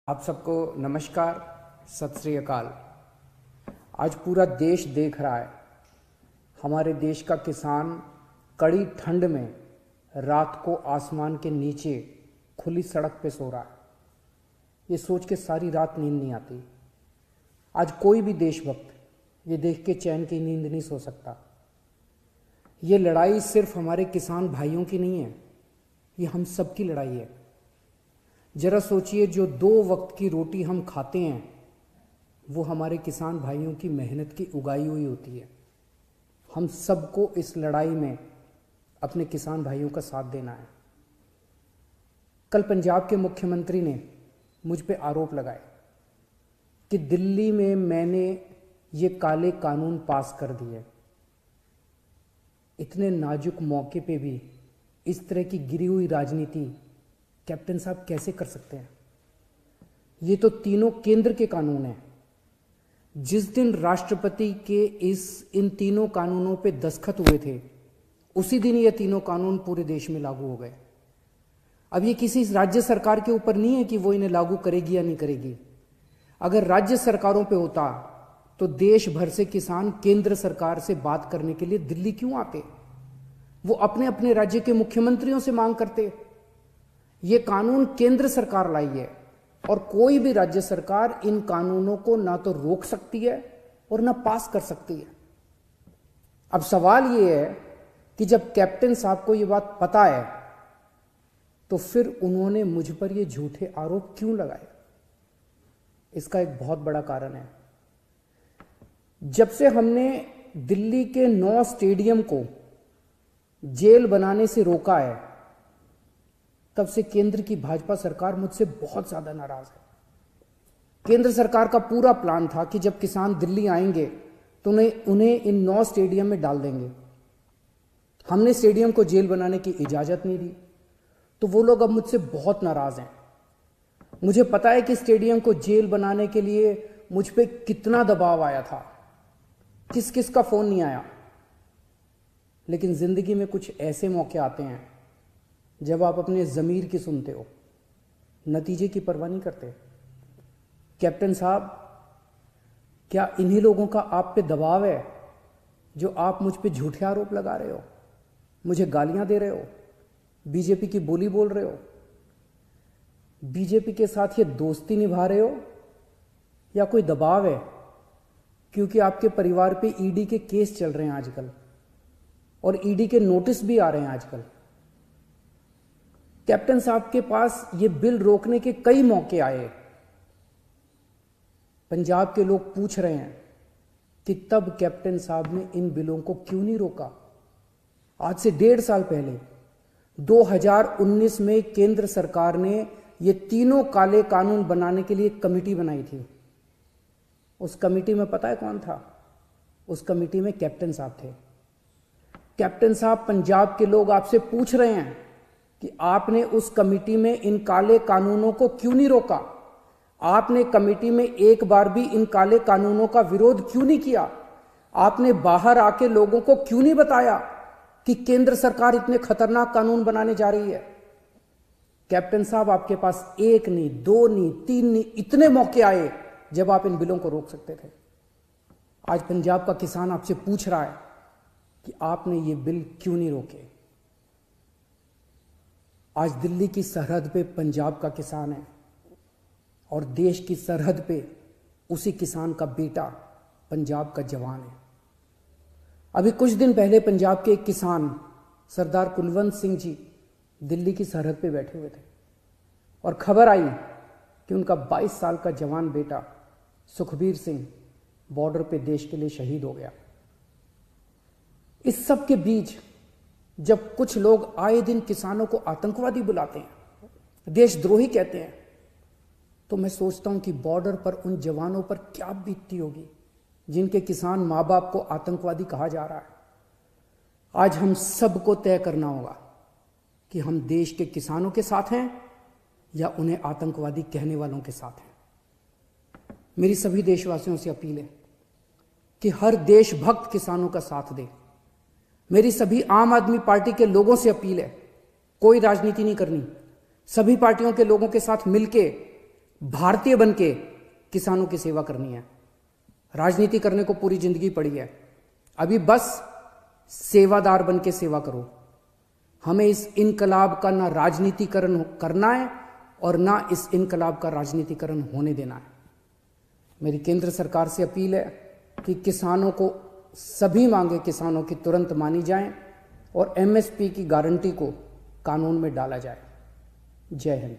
आप सबको नमस्कार, सत श्री अकाल। आज पूरा देश देख रहा है, हमारे देश का किसान कड़ी ठंड में रात को आसमान के नीचे खुली सड़क पे सो रहा है। ये सोच के सारी रात नींद नहीं आती। आज कोई भी देशभक्त ये देख के चैन की नींद नहीं सो सकता। ये लड़ाई सिर्फ हमारे किसान भाइयों की नहीं है, ये हम सब की लड़ाई है। जरा सोचिए, जो 2 वक्त की रोटी हम खाते हैं वो हमारे किसान भाइयों की मेहनत की उगाई हुई होती है। हम सबको इस लड़ाई में अपने किसान भाइयों का साथ देना है। कल पंजाब के मुख्यमंत्री ने मुझ पे आरोप लगाए कि दिल्ली में मैंने ये काले कानून पास कर दिए। इतने नाजुक मौके पे भी इस तरह की गिरी हुई राजनीति कैप्टन साहब कैसे कर सकते हैं? ये तो तीनों केंद्र के कानून हैं। जिस दिन राष्ट्रपति के इन तीनों कानूनों पे दस्तखत हुए थे, उसी दिन ये तीनों कानून पूरे देश में लागू हो गए। अब ये किसी राज्य सरकार के ऊपर नहीं है कि वो इन्हें लागू करेगी या नहीं करेगी। अगर राज्य सरकारों पे होता तो देश भर से किसान केंद्र सरकार से बात करने के लिए दिल्ली क्यों आते? वो अपने अपने राज्य के मुख्यमंत्रियों से मांग करते। ये कानून केंद्र सरकार लाई है और कोई भी राज्य सरकार इन कानूनों को ना तो रोक सकती है और ना पास कर सकती है। अब सवाल ये है कि जब कैप्टन साहब को ये बात पता है तो फिर उन्होंने मुझ पर ये झूठे आरोप क्यों लगाए? इसका एक बहुत बड़ा कारण है। जब से हमने दिल्ली के 9 स्टेडियम को जेल बनाने से रोका है, तब से केंद्र की भाजपा सरकार मुझसे बहुत ज्यादा नाराज है। केंद्र सरकार का पूरा प्लान था कि जब किसान दिल्ली आएंगे तो उन्हें इन 9 स्टेडियम में डाल देंगे। हमने स्टेडियम को जेल बनाने की इजाजत नहीं दी, तो वो लोग अब मुझसे बहुत नाराज हैं। मुझे पता है कि स्टेडियम को जेल बनाने के लिए मुझ पे कितना दबाव आया था, किस किस का फोन नहीं आया। लेकिन जिंदगी में कुछ ऐसे मौके आते हैं जब आप अपने ज़मीर की सुनते हो, नतीजे की परवाह नहीं करते। कैप्टन साहब, क्या इन्हीं लोगों का आप पे दबाव है जो आप मुझ पे झूठे आरोप लगा रहे हो, मुझे गालियां दे रहे हो, बीजेपी की बोली बोल रहे हो, बीजेपी के साथ ये दोस्ती निभा रहे हो, या कोई दबाव है क्योंकि आपके परिवार पे ईडी के केस चल रहे हैं आजकल और ईडी के नोटिस भी आ रहे हैं आजकल? कैप्टन साहब के पास ये बिल रोकने के कई मौके आए। पंजाब के लोग पूछ रहे हैं कि तब कैप्टन साहब ने इन बिलों को क्यों नहीं रोका? आज से 1.5 साल पहले 2019 में केंद्र सरकार ने ये तीनों काले कानून बनाने के लिए कमेटी बनाई थी। उस कमेटी में पता है कौन था? उस कमेटी में कैप्टन साहब थे। कैप्टन साहब, पंजाब के लोग आपसे पूछ रहे हैं कि आपने उस कमेटी में इन काले कानूनों को क्यों नहीं रोका? आपने कमेटी में एक बार भी इन काले कानूनों का विरोध क्यों नहीं किया? आपने बाहर आके लोगों को क्यों नहीं बताया कि केंद्र सरकार इतने खतरनाक कानून बनाने जा रही है? कैप्टन साहब, आपके पास 1 नहीं, 2 नहीं, 3 नहीं, इतने मौके आए जब आप इन बिलों को रोक सकते थे। आज पंजाब का किसान आपसे पूछ रहा है कि आपने ये बिल क्यों नहीं रोके। आज दिल्ली की सरहद पे पंजाब का किसान है और देश की सरहद पे उसी किसान का बेटा पंजाब का जवान है। अभी कुछ दिन पहले पंजाब के एक किसान सरदार कुलवंत सिंह जी दिल्ली की सरहद पे बैठे हुए थे और खबर आई कि उनका 22 साल का जवान बेटा सुखबीर सिंह बॉर्डर पे देश के लिए शहीद हो गया। इस सब के बीच जब कुछ लोग आए दिन किसानों को आतंकवादी बुलाते हैं, देशद्रोही कहते हैं, तो मैं सोचता हूं कि बॉर्डर पर उन जवानों पर क्या बीतती होगी जिनके किसान माँ बाप को आतंकवादी कहा जा रहा है। आज हम सबको तय करना होगा कि हम देश के किसानों के साथ हैं या उन्हें आतंकवादी कहने वालों के साथ हैं। मेरी सभी देशवासियों से अपील है कि हर देशभक्त किसानों का साथ दे। मेरी सभी आम आदमी पार्टी के लोगों से अपील है, कोई राजनीति नहीं करनी, सभी पार्टियों के लोगों के साथ मिलके भारतीय बन के किसानों की सेवा करनी है। राजनीति करने को पूरी जिंदगी पड़ी है, अभी बस सेवादार बन के सेवा करो। हमें इस इनकलाब का ना राजनीतिकरण करना है और ना इस इनकलाब का राजनीतिकरण होने देना है। मेरी केंद्र सरकार से अपील है कि किसानों को सभी मांगे किसानों की तुरंत मानी जाएं और एमएसपी की गारंटी को कानून में डाला जाए। जय हिंद।